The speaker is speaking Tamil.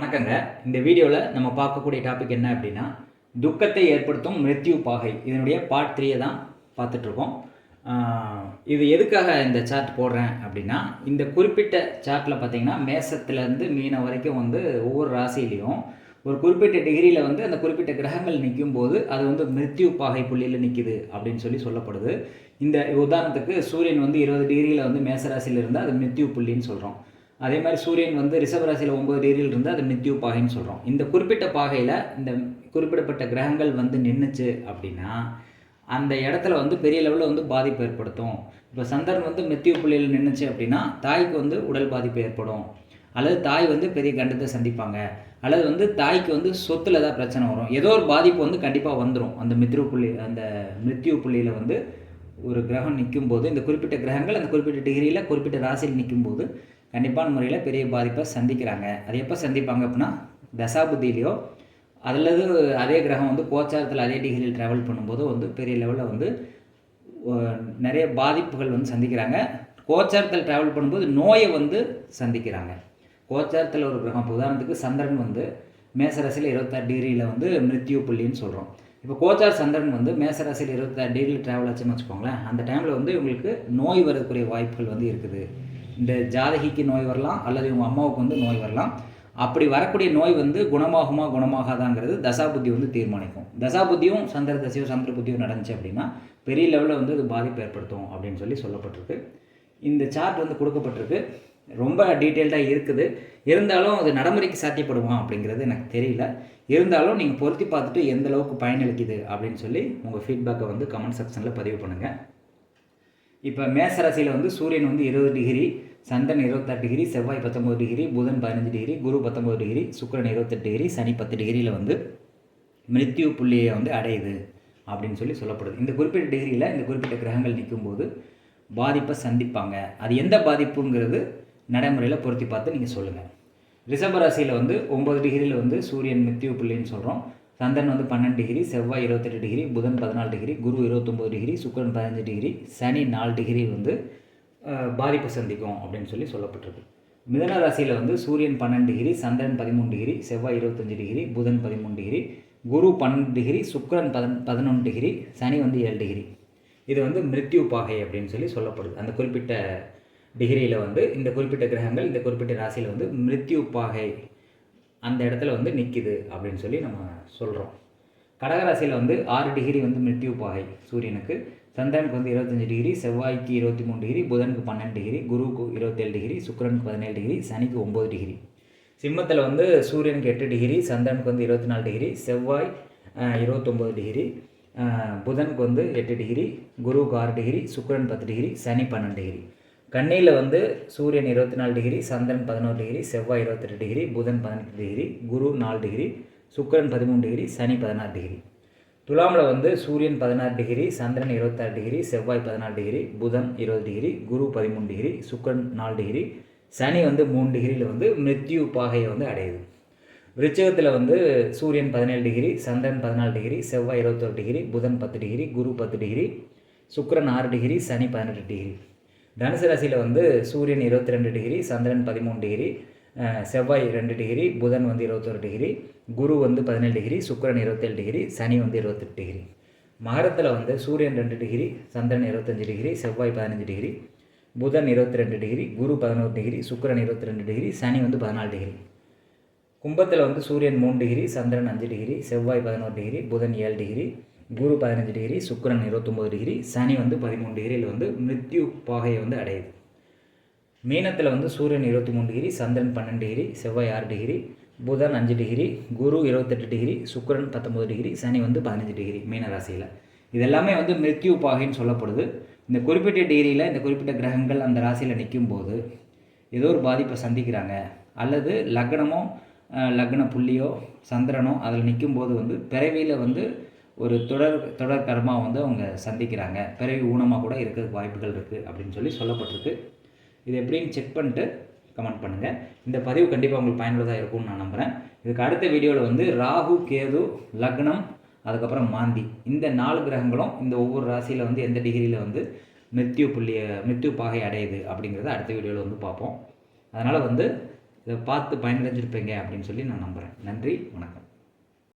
வணக்கங்க. இந்த வீடியோவில் நம்ம பார்க்கக்கூடிய டாபிக் என்ன அப்படின்னா, துக்கத்தை ஏற்படுத்தும் மிருத்யு பாகை. இதனுடைய பார்ட் 3 தான் பார்த்துட்ருக்கோம். இது எதுக்காக இந்த சார்ட் போடுறேன் அப்படின்னா, இந்த குறிப்பிட்ட சார்ட்டில் பார்த்தீங்கன்னா மேசத்துலேருந்து மீனம் வரைக்கும் வந்து ஒவ்வொரு ராசியிலையும் ஒரு குறிப்பிட்ட டிகிரியில் வந்து அந்த குறிப்பிட்ட கிரகங்கள் நிற்கும் போது அது வந்து மிருத்யு பாகை புள்ளியில் நிற்கிது அப்படின்னு சொல்லப்படுது. இந்த உதாரணத்துக்கு சூரியன் வந்து 20 டிகிரியில் வந்து மேசராசியில் இருந்தால் அது மிருத்யு புள்ளின்னு சொல்கிறோம். அதே மாதிரி சூரியன் வந்து ரிஷபராசியில் 9 டிகிரியில் இருந்தால் அது மிருத்யு பாகைன்னு சொல்கிறோம். இந்த குறிப்பிட்ட பாகையில் இந்த குறிப்பிடப்பட்ட கிரகங்கள் வந்து நின்றுச்சு அப்படின்னா அந்த இடத்துல வந்து பெரிய லெவலில் வந்து பாதிப்பு ஏற்படுத்தும். இப்போ சந்திரன் வந்து மிருத்யு புள்ளியில் நின்றுச்சு அப்படின்னா தாய்க்கு வந்து உடல் பாதிப்பு ஏற்படும், அல்லது தாய் வந்து பெரிய கண்டத்தை சந்திப்பாங்க, அல்லது வந்து தாய்க்கு வந்து சொத்தில் ஏதாவது பிரச்சனை வரும். ஏதோ ஒரு பாதிப்பு வந்து கண்டிப்பாக வந்துடும். அந்த மிருத்யு புள்ளியில் வந்து ஒரு கிரகம் நிற்கும் போது, இந்த குறிப்பிட்ட கிரகங்கள் அந்த குறிப்பிட்ட டிகிரியில் குறிப்பிட்ட ராசியில் நிற்கும் போது கண்டிப்பான முறையில் பெரிய பாதிப்பை சந்திக்கிறாங்க. அது எப்போ சந்திப்பாங்க அப்படின்னா தசாபுத்தியிலையோ அல்லது அதே கிரகம் வந்து கோச்சாரத்தில் அதே டிகிரியில் ட்ராவல் பண்ணும்போது வந்து பெரிய லெவலில் வந்து நிறைய பாதிப்புகள் வந்து சந்திக்கிறாங்க. கோச்சாரத்தில் ட்ராவல் பண்ணும்போது நோயை வந்து சந்திக்கிறாங்க. கோச்சாரத்தில் ஒரு கிரகம், இப்போ உதாரணத்துக்கு சந்திரன் வந்து மேசராசியில் 26 டிகிரியில் வந்து மிருத்யு புள்ளின்னு சொல்கிறோம். இப்போ கோச்சார் சந்திரன் வந்து மேசராசியில் 26 டிகிரியில் ட்ராவல் ஆச்சுன்னு வச்சுக்கோங்களேன். அந்த டைமில் வந்து இவங்களுக்கு நோய் வரக்கூடிய வாய்ப்புகள் வந்து இருக்குது. இந்த ஜாதகிக்கு நோய் வரலாம், அல்லது இவங்க அம்மாவுக்கு வந்து நோய் வரலாம். அப்படி வரக்கூடிய நோய் வந்து குணமாகாதாங்கிறது தசாபுத்தி வந்து தீர்மானிக்கும். தசாபுத்தியும் சந்திர தசையோ சந்திர புத்தியோ நடந்துச்சு அப்படின்னா பெரிய லெவலில் வந்து அது பாதிப்பு ஏற்படுத்தும் அப்படின்னு சொல்லப்பட்டிருக்கு. இந்த சார்ட் வந்து கொடுக்கப்பட்டிருக்கு. ரொம்ப டீட்டெயில்டாக இருக்குது. இருந்தாலும் அது நடைமுறைக்கு சாத்தியப்படுமா அப்படிங்கிறது எனக்கு தெரியல. இருந்தாலும் நீங்கள் பொருத்தி பார்த்துட்டு எந்த அளவுக்கு பயனளிக்குது அப்படின்னு சொல்லி உங்கள் ஃபீட்பேக்கை வந்து கமெண்ட் செக்ஷனில் பதிவு பண்ணுங்கள். இப்போ மேசராசியில் வந்து சூரியன் வந்து 20 டிகிரி, சந்திரன் 26 டிகிரி, செவ்வாய் 19 டிகிரி, புதன் 15 டிகிரி, குரு 19 டிகிரி, சுக்கிரன் 28 டிகிரி, சனி 10 டிகிரியில் வந்து மிருத்யு புள்ளியை வந்து அடையுது அப்படின்னு சொல்லப்படுது. இந்த குறிப்பிட்ட டிகிரியில் இந்த குறிப்பிட்ட கிரகங்கள் நிற்கும்போது பாதிப்பை சந்திப்பாங்க. அது எந்த பாதிப்புங்கிறது நடைமுறையில் பொருத்தி பார்த்து நீங்கள் சொல்லுங்கள். ரிஷபராசியில் வந்து 9 டிகிரியில் வந்து சூரியன் மிருத்யு புள்ளின்னு சொல்கிறோம். சந்திரன் வந்து 12 டிகிரி, செவ்வாய் 28 டிகிரி, புதன் 14 டிகிரி, குரு 29 டிகிரி, சுக்கிரன் 15 டிகிரி, சனி 4 டிகிரி வந்து பாதிப்பு சந்திக்கும் அப்படின்னு சொல்லப்பட்டிருக்கு. மிதுன ராசியில் வந்து சூரியன் 12 டிகிரி, சந்திரன் 13 டிகிரி, செவ்வாய் 25 டிகிரி, புதன் 13 டிகிரி, குரு 12 டிகிரி, சுக்கிரன் 11 டிகிரி, சனி வந்து 7 டிகிரி. இது வந்து மிருத்யு பாகை அப்படின்னு சொல்லப்படுது. அந்த குறிப்பிட்ட டிகிரியில் வந்து இந்த குறிப்பிட்ட கிரகங்கள் இந்த குறிப்பிட்ட ராசியில் வந்து மிருத்யு பாகை அந்த இடத்துல வந்து நிற்கிது அப்படின்னு நம்ம சொல்கிறோம். கடகராசியில் வந்து 6 டிகிரி வந்து மிருத்யு பாகை சூரியனுக்கு, சந்திரனுக்கு வந்து 25 டிகிரி, செவ்வாய்க்கு 23 டிகிரி, புதனுக்கு 12 டிகிரி, குருவுக்கு 27 டிகிரி, சுக்கிரனுக்கு 17 டிகிரி, சனிக்கு 9 டிகிரி. சிம்மத்தில் வந்து சூரியனுக்கு 8 டிகிரி, சந்திரனுக்கு வந்து 24 டிகிரி, செவ்வாய் 29 டிகிரி, புதனுக்கு வந்து 8 டிகிரி, குருவுக்கு 6 டிகிரி, சுக்கிரன் 10 டிகிரி, சனி 12 டிகிரி. கன்னியில் வந்து சூரியன் 24 டிகிரி, சந்திரன் 11 டிகிரி, செவ்வாய் 28 டிகிரி, புதன் 18 டிகிரி, குரு 4 டிகிரி, சுக்கிரன் 13 டிகிரி, சனி 16 டிகிரி. துலாமில் வந்து சூரியன் 16 டிகிரி, சந்திரன் 26 டிகிரி, செவ்வாய் 14 டிகிரி, புதன் 20 டிகிரி, குரு 13 டிகிரி, சுக்கிரன் 4 டிகிரி, சனி வந்து 3 டிகிரியில் வந்து மிருத்யு பாகையை வந்து அடையுது. விருச்சிகத்தில் வந்து சூரியன் 17 டிகிரி, சந்திரன் 14 டிகிரி, செவ்வாய் 21 டிகிரி, புதன் 10 டிகிரி, குரு 10 டிகிரி, சுக்கிரன் 6 டிகிரி, சனி 18 டிகிரி. தனுசு ராசியில் வந்து சூரியன் 22 டிகிரி, சந்திரன் 13 டிகிரி, செவ்வாய் 2 டிகிரி, புதன் வந்து 21 டிகிரி, குரு வந்து 17 டிகிரி, சுக்கிரன் 27 டிகிரி, சனி வந்து 28 டிகிரி. மகரத்தில் வந்து சூரியன் 2 டிகிரி, சந்திரன் 25 டிகிரி, செவ்வாய் 15 டிகிரி, புதன் 22 டிகிரி, குரு 11 டிகிரி, சுக்கிரன் 22 டிகிரி, சனி வந்து 14 டிகிரி. கும்பத்தில் வந்து சூரியன் 3 டிகிரி, சந்திரன் 5 டிகிரி, செவ்வாய் 11 டிகிரி, புதன் 7 டிகிரி, குரு 15 டிகிரி, சுக்கிரன் 29 டிகிரி, சனி வந்து 13 டிகிரியில் வந்து மிருத்யு பாகையை வந்து அடையுது. மீனத்தில் வந்து சூரியன் 23 டிகிரி, சந்திரன் 12 டிகிரி, செவ்வாய் 6 டிகிரி, புதன் 5 டிகிரி, குரு 28 டிகிரி, சுக்கிரன் 19 டிகிரி, சனி வந்து 15 டிகிரி மீன ராசியில். இது எல்லாமே வந்து மிருத்யு பாகைன்னு சொல்லப்படுது. இந்த குறிப்பிட்ட டிகிரியில் இந்த குறிப்பிட்ட கிரகங்கள் அந்த ராசியில் நிற்கும் போது ஏதோ ஒரு பாதிப்பை சந்திக்கிறாங்க, அல்லது லக்ன புள்ளியோ சந்திரனோ அதில் நிற்கும் போது வந்து பிறவியில் வந்து ஒரு தொடர் கர்மா வந்து அவங்க சந்திக்கிறாங்க. பிறவி ஊனமாக கூட இருக்கிறதுக்கு வாய்ப்புகள் இருக்குது அப்படின்னு சொல்லப்பட்டிருக்கு. இது எப்படின்னு செக் பண்ணிட்டு கமெண்ட் பண்ணுங்கள். இந்த பதிவு கண்டிப்பாக உங்களுக்கு பயனுள்ளதாக இருக்கும்னு நான் நம்புகிறேன். இதுக்கு அடுத்த வீடியோவில் வந்து ராகு, கேது, லக்னம், அதுக்கப்புறம் மாந்தி, இந்த 4 கிரகங்களும் இந்த ஒவ்வொரு ராசியில் வந்து எந்த டிகிரியில் வந்து மிருத்யு பாகை அடையுது அப்படிங்கிறத அடுத்த வீடியோவில் வந்து பார்ப்போம். அதனால் வந்து இதை பார்த்து பயனடைஞ்சிருப்பீங்க அப்படின்னு சொல்லி நான் நம்புகிறேன். நன்றி, வணக்கம்.